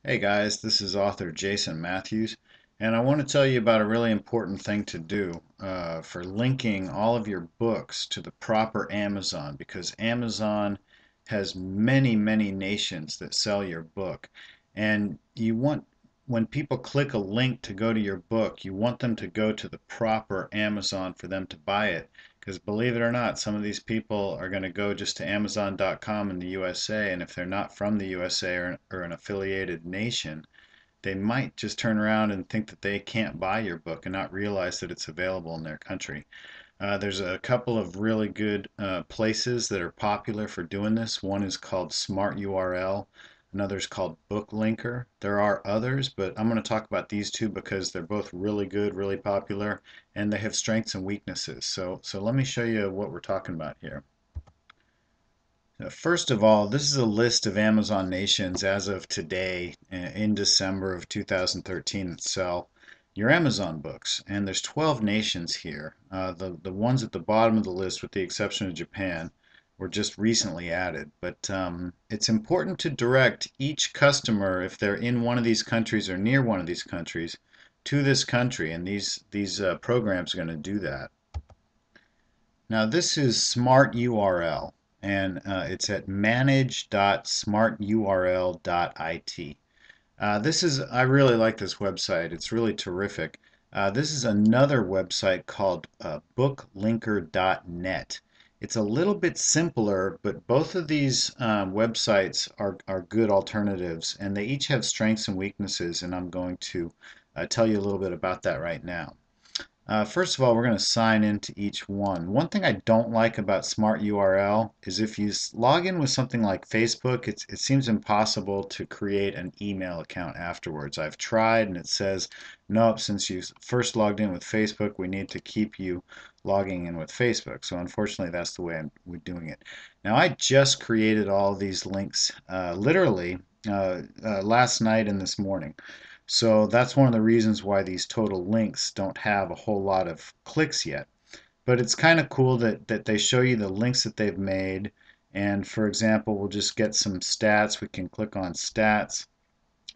Hey guys, this is author Jason Matthews, and I want to tell you about a really important thing to do for linking all of your books to the proper Amazon, because Amazon has many, many nations that sell your book. And when people click a link to go to your book, you want them to go to the proper Amazon for them to buy it. Because believe it or not, some of these people are going to go just to Amazon.com in the USA, and if they're not from the USA or an affiliated nation, they might just turn around and think that they can't buy your book and not realize that it's available in their country. There's a couple of really good places that are popular for doing this. One is called SmartURL. Another is called BookLinker. There are others, but I'm going to talk about these two because they're both really good, really popular, and they have strengths and weaknesses. So let me show you what we're talking about here. First of all, this is a list of Amazon nations as of today in December of 2013 that sell your Amazon books. And there's 12 nations here. The ones at the bottom of the list, with the exception of Japan, were just recently added. But it's important to direct each customer, if they're in one of these countries or near one of these countries, to this country. And these programs are going to do that. Now this is SmartURL, and it's at manage.smarturl.it. I really like this website. It's really terrific. This is another website called BookLinker.net. It's a little bit simpler, but both of these websites are good alternatives, and they each have strengths and weaknesses, and I'm going to tell you a little bit about that right now. First of all, we're going to sign into each one. One thing I don't like about Smart URL is if you log in with something like Facebook, it seems impossible to create an email account afterwards. I've tried and it says, nope, since you first logged in with Facebook, we need to keep you logging in with Facebook. So unfortunately, that's the way we're doing it. Now, I just created all these links literally last night and this morning. So that's one of the reasons why these total links don't have a whole lot of clicks yet. But it's kind of cool that they show you the links that they've made. And for example, we'll just get some stats. We can click on stats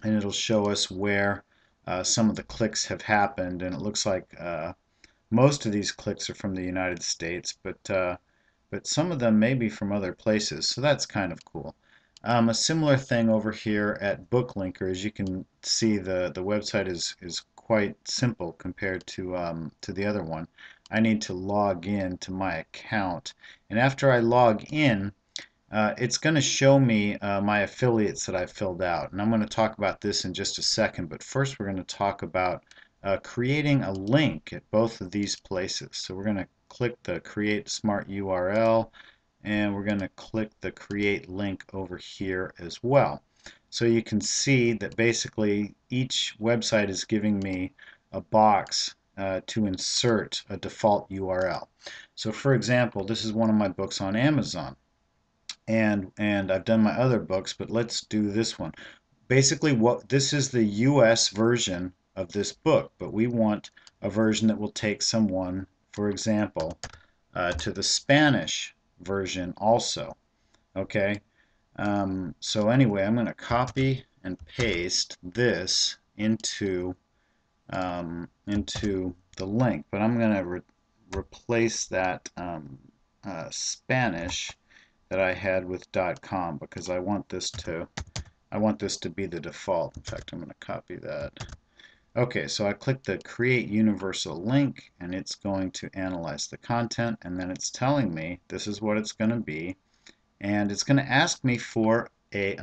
and it'll show us where some of the clicks have happened. And it looks like most of these clicks are from the United States, but some of them may be from other places. So that's kind of cool. A similar thing over here at BookLinker. As you can see, the website is quite simple compared to the other one. I need to log in to my account, and after I log in, it's going to show me my affiliates that I've filled out, and I'm going to talk about this in just a second. But first, we're going to talk about creating a link at both of these places. So we're going to click the Create Smart URL, and we're going to click the Create Link over here as well. So you can see that basically each website is giving me a box to insert a default URL. So for example, this is one of my books on Amazon, and I've done my other books, but let's do this one. Basically, what this is the US version of this book, but we want a version that will take someone, for example, to the Spanish version also. Okay, so anyway, I'm going to copy and paste this into the link, but I'm going to replace that Spanish that I had with .com because I want this to be the default. In fact, I'm going to copy that. Okay, so I click the Create Universal Link, and it's going to analyze the content, and then it's telling me this is what it's going to be, and it's going to ask me for a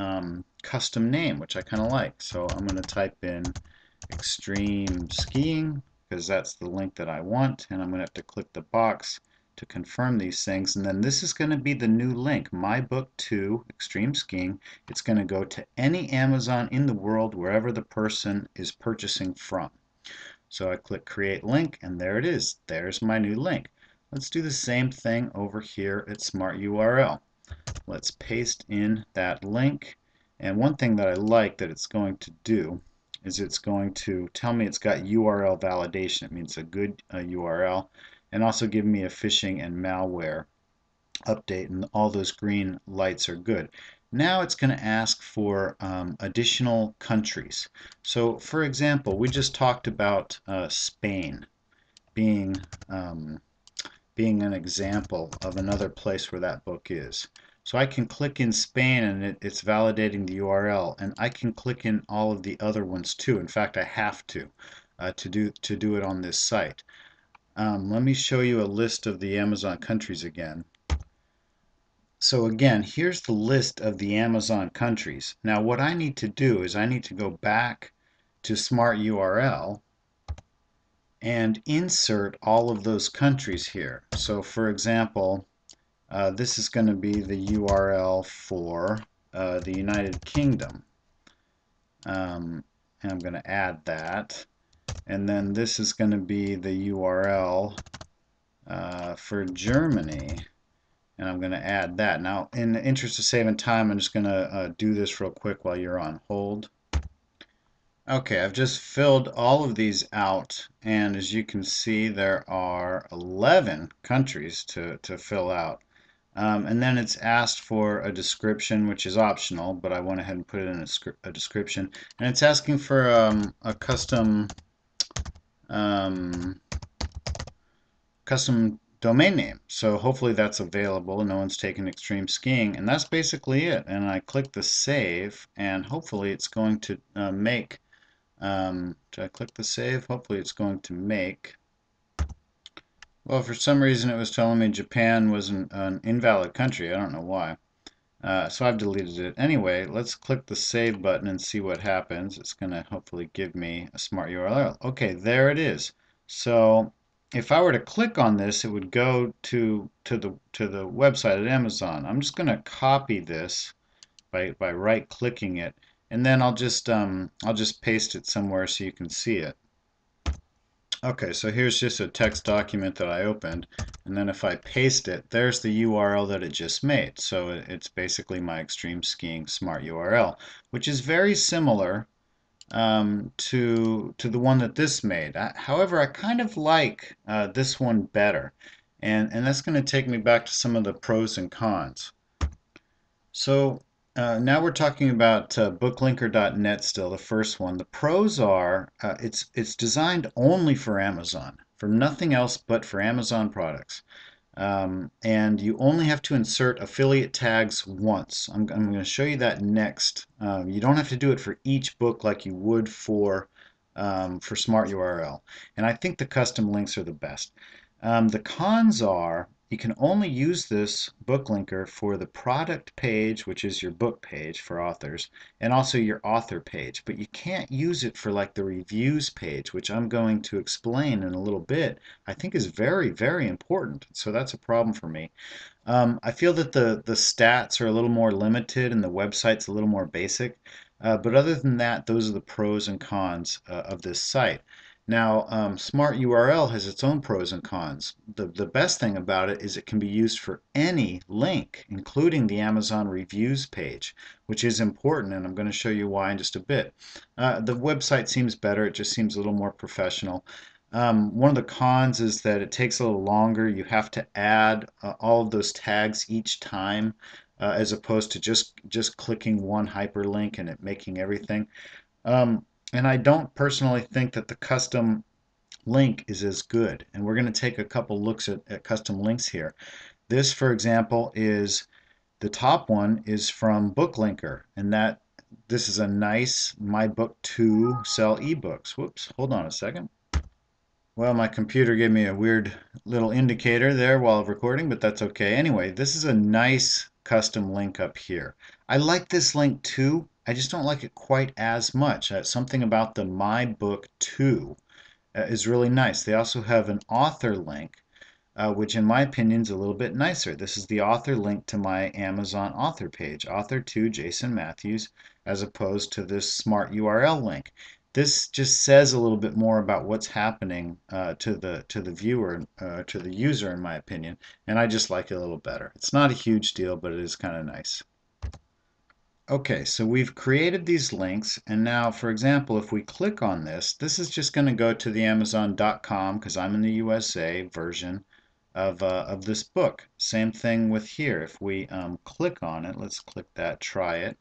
custom name, which I kind of like. So I'm going to type in Extreme Skiing because that's the link that I want, and I'm going to have to click the box to confirm these things, and then this is going to be the new link, My Book 2 Extreme Skiing. It's going to go to any Amazon in the world wherever the person is purchasing from. So I click Create Link, and there it is. There's my new link. Let's do the same thing over here at Smart URL. Let's paste in that link, and one thing that I like that it's going to do is it's going to tell me it's got URL validation. It means a good URL, and also give me a phishing and malware update, and all those green lights are good. Now it's going to ask for additional countries. So for example, we just talked about Spain being um, being an example of another place where that book is. So I can click in Spain and it's validating the URL, and I can click in all of the other ones too. In fact, I have to do it on this site. Let me show you a list of the Amazon countries again. So again, here's the list of the Amazon countries. Now what I need to do is I need to go back to SmartURL and insert all of those countries here. So for example, this is going to be the URL for the United Kingdom. And I'm going to add that. And then this is going to be the URL for Germany. And I'm going to add that. Now, in the interest of saving time, I'm just going to do this real quick while you're on hold. Okay, I've just filled all of these out, and as you can see, there are 11 countries to fill out. And then it's asked for a description, which is optional, but I went ahead and put it in a description. And it's asking for a um, custom domain name. So hopefully that's available and no one's taken extreme skiing. And that's basically it. And I click the save, and hopefully it's going to make. Did I click the save? Hopefully it's going to make. Well, for some reason it was telling me Japan was an invalid country. I don't know why. So I've deleted it. Anyway, let's click the save button and see what happens. It's going to hopefully give me a smart URL. Okay, there it is. So if I were to click on this, it would go to the website at Amazon. I'm just going to copy this by right-clicking it, and then I'll just paste it somewhere so you can see it. Okay, so here's just a text document that I opened, and then if I paste it, there's the URL that it just made. So it's basically my extreme skiing smart URL, which is very similar to the one that this made. However, I kind of like this one better, and that's going to take me back to some of the pros and cons. So now we're talking about booklinker.net still, the first one. The pros are it's designed only for Amazon, for nothing else but for Amazon products. And you only have to insert affiliate tags once. I'm going to show you that next. You don't have to do it for each book like you would for Smart URL. And I think the custom links are the best. The cons are you can only use this book linker for the product page, which is your book page for authors, and also your author page. But you can't use it for like the reviews page, which I'm going to explain in a little bit. I think is very, very important. So that's a problem for me. I feel that the stats are a little more limited and the website's a little more basic. But other than that, those are the pros and cons of this site. Now, Smart URL has its own pros and cons. The best thing about it is it can be used for any link, including the Amazon reviews page, which is important, and I'm going to show you why in just a bit. The website seems better. It just seems a little more professional. One of the cons is that it takes a little longer. You have to add all of those tags each time, as opposed to just clicking one hyperlink and it making everything. And I don't personally think that the custom link is as good. And we're going to take a couple looks at custom links here. This, for example, is the top one is from BookLinker, and this is a nice My Book 2 sell ebooks. Whoops, hold on a second. Well, my computer gave me a weird little indicator there while recording, but that's okay. Anyway, this is a nice custom link up here. I like this link too. I just don't like it quite as much. Something about the My Book 2 is really nice. They also have an author link, which in my opinion is a little bit nicer. This is the author link to my Amazon author page, author 2 Jason Matthews, as opposed to this smart URL link. This just says a little bit more about what's happening to the viewer, to the user, in my opinion, and I just like it a little better. It's not a huge deal, but it is kind of nice. Okay, so we've created these links, and now, for example, if we click on this, this is just going to go to the Amazon.com because I'm in the USA version of this book. Same thing with here. If we click on it, let's click that, try it.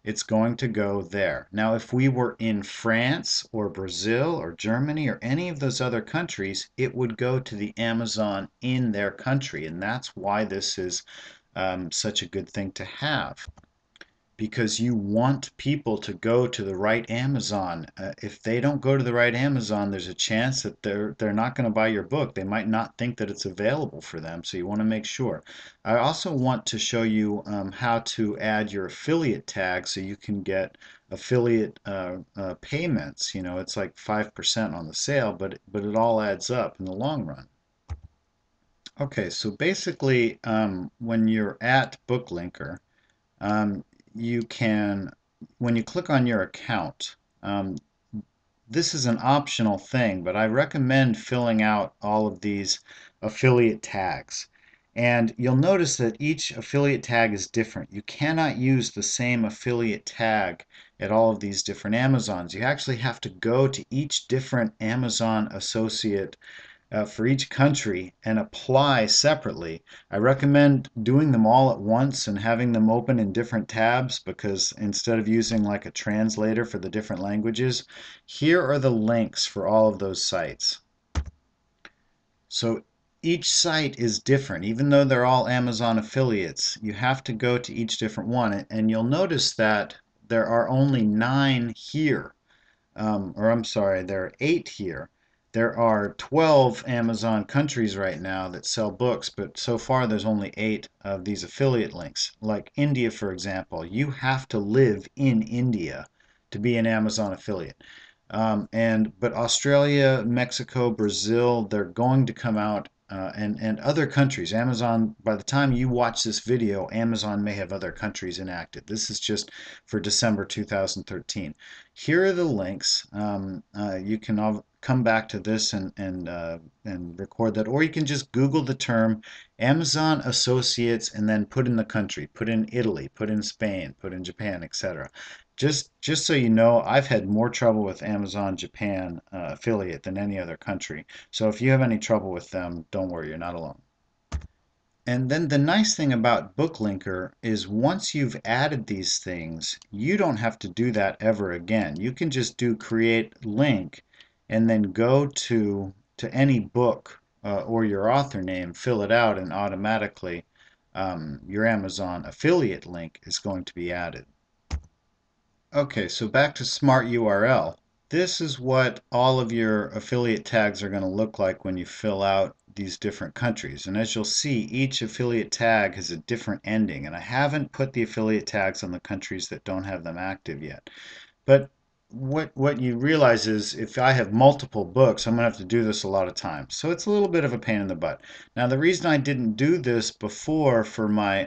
It's going to go there. Now, if we were in France or Brazil or Germany or any of those other countries, it would go to the Amazon in their country. And that's why this is such a good thing to have, because you want people to go to the right Amazon. If they don't go to the right Amazon, there's a chance that they're not going to buy your book. They might not think that it's available for them, so you want to make sure. I also want to show you how to add your affiliate tag so you can get affiliate payments. You know, it's like 5% on the sale, but it all adds up in the long run. Okay, so basically, when you're at BookLinker, um, you can, when you click on your account, this is an optional thing, but I recommend filling out all of these affiliate tags. And you'll notice that each affiliate tag is different. You cannot use the same affiliate tag at all of these different Amazons. You actually have to go to each different Amazon associate for each country and apply separately. I recommend doing them all at once and having them open in different tabs, because instead of using like a translator for the different languages, here are the links for all of those sites. So each site is different. Even though they're all Amazon affiliates, you have to go to each different one. And you'll notice that there are only 9 here. Or I'm sorry, there are 8 here. There are 12 Amazon countries right now that sell books, but so far there's only 8 of these affiliate links. Like India, for example, you have to live in India to be an Amazon affiliate. But Australia, Mexico, Brazil, they're going to come out, and other countries. Amazon, by the time you watch this video, Amazon may have other countries enacted. This is just for December 2013. Here are the links. You can come back to this and record that, or you can just Google the term Amazon Associates and then put in the country. Put in Italy, put in Spain, put in Japan, etc. Just so you know, I've had more trouble with Amazon Japan affiliate than any other country. So if you have any trouble with them, don't worry, you're not alone. And then the nice thing about BookLinker is once you've added these things, you don't have to do that ever again. You can just do create link and then go to any book or your author name, fill it out, and automatically your Amazon affiliate link is going to be added. Okay, so back to SmartURL. This is what all of your affiliate tags are going to look like when you fill out these different countries. And as you'll see, each affiliate tag has a different ending. And I haven't put the affiliate tags on the countries that don't have them active yet. But what you realize is if I have multiple books, I'm going to have to do this a lot of times. So it's a little bit of a pain in the butt. Now, the reason I didn't do this before for my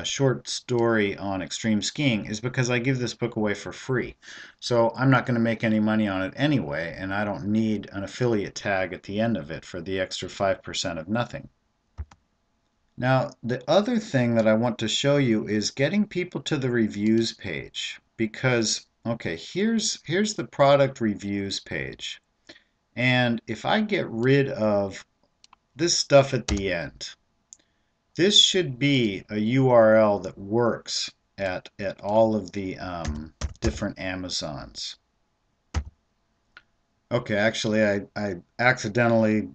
short story on extreme skiing is because I give this book away for free. So I'm not going to make any money on it anyway, and I don't need an affiliate tag at the end of it for the extra 5% of nothing. Now, the other thing that I want to show you is getting people to the reviews page, because, okay, here's the product reviews page. And if I get rid of this stuff at the end, this should be a URL that works at all of the different Amazons. Okay, actually, I accidentally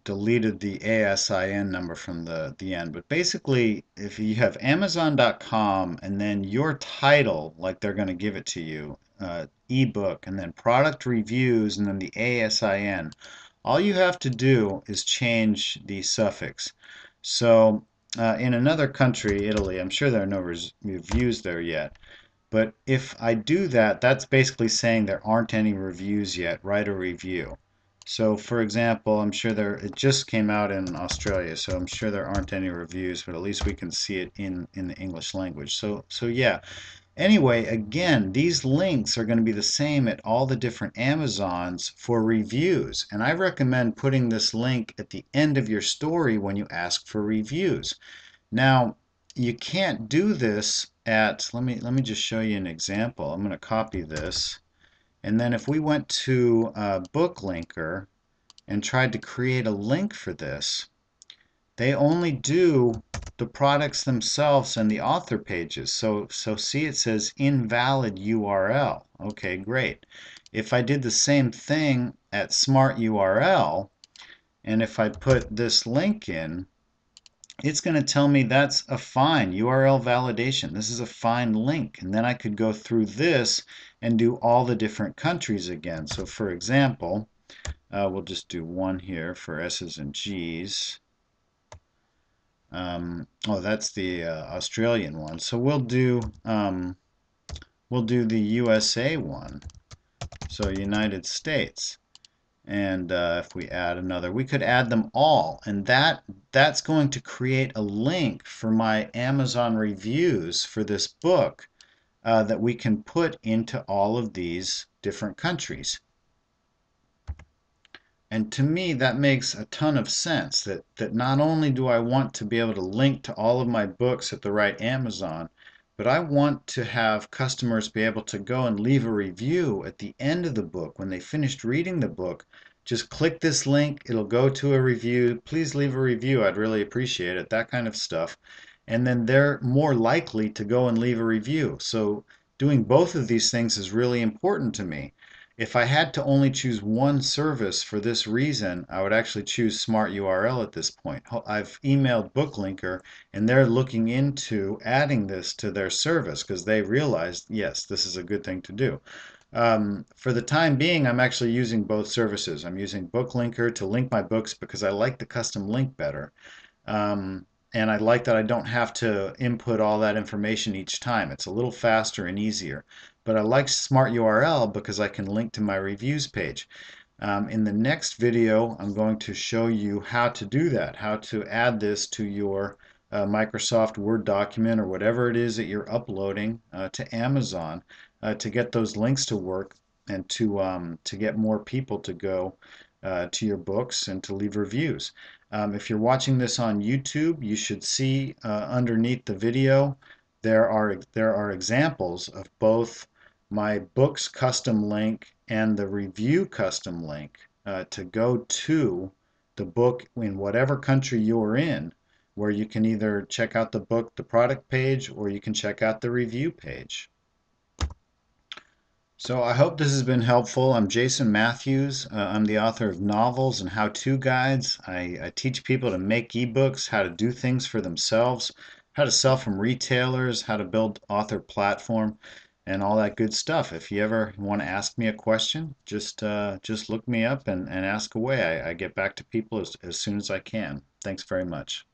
deleted the ASIN number from the end. But basically, if you have Amazon.com and then your title, like they're going to give it to you, ebook, and then product reviews, and then the ASIN, all you have to do is change the suffix. So in another country, Italy, I'm sure there are no reviews there yet. But if I do that, that's basically saying there aren't any reviews yet. Write a review. So for example, I'm sure it just came out in Australia, so I'm sure there aren't any reviews, but at least we can see it in the English language. So yeah. Anyway, again, these links are going to be the same at all the different Amazons for reviews. And I recommend putting this link at the end of your story when you ask for reviews. Now, you can't do this let me just show you an example. I'm going to copy this. And then if we went to BookLinker and tried to create a link for this, they only do the products themselves and the author pages. So see, it says invalid URL. Okay, great. If I did the same thing at SmartURL, and if I put this link in, it's going to tell me that's a fine URL validation. This is a fine link. And then I could go through this and do all the different countries again. So for example, we'll just do one here for S's and G's. Oh, that's the Australian one. So we'll do the USA one. So United States. And if we add another, we could add them all, and that's going to create a link for my Amazon reviews for this book that we can put into all of these different countries. And to me, that makes a ton of sense that not only do I want to be able to link to all of my books at the right Amazon, but I want to have customers be able to go and leave a review at the end of the book when they finished reading the book. Just click this link, it'll go to a review. Please leave a review, I'd really appreciate it, that kind of stuff. And then they're more likely to go and leave a review. So doing both of these things is really important to me. If I had to only choose one service for this reason, I would actually choose SmartURL at this point. I've emailed BookLinker and they're looking into adding this to their service because they realized, yes, this is a good thing to do. For the time being, I'm actually using both services. I'm using BookLinker to link my books because I like the custom link better. Um, and I like that I don't have to input all that information each time. It's a little faster and easier. But I like Smart URL because I can link to my reviews page. In the next video, I'm going to show you how to do that, how to add this to your Microsoft Word document or whatever it is that you're uploading to Amazon to get those links to work and to get more people to go to your books and to leave reviews. If you're watching this on YouTube, you should see underneath the video there are examples of both my books custom link and the review custom link to go to the book in whatever country you're in, where you can either check out the book, the product page, or you can check out the review page. So I hope this has been helpful. I'm Jason Matthews. I'm the author of novels and how-to guides. I teach people to make ebooks, how to do things for themselves, how to sell from retailers, how to build author platform, and all that good stuff. If you ever want to ask me a question, just look me up and ask away. I get back to people as soon as I can. Thanks very much.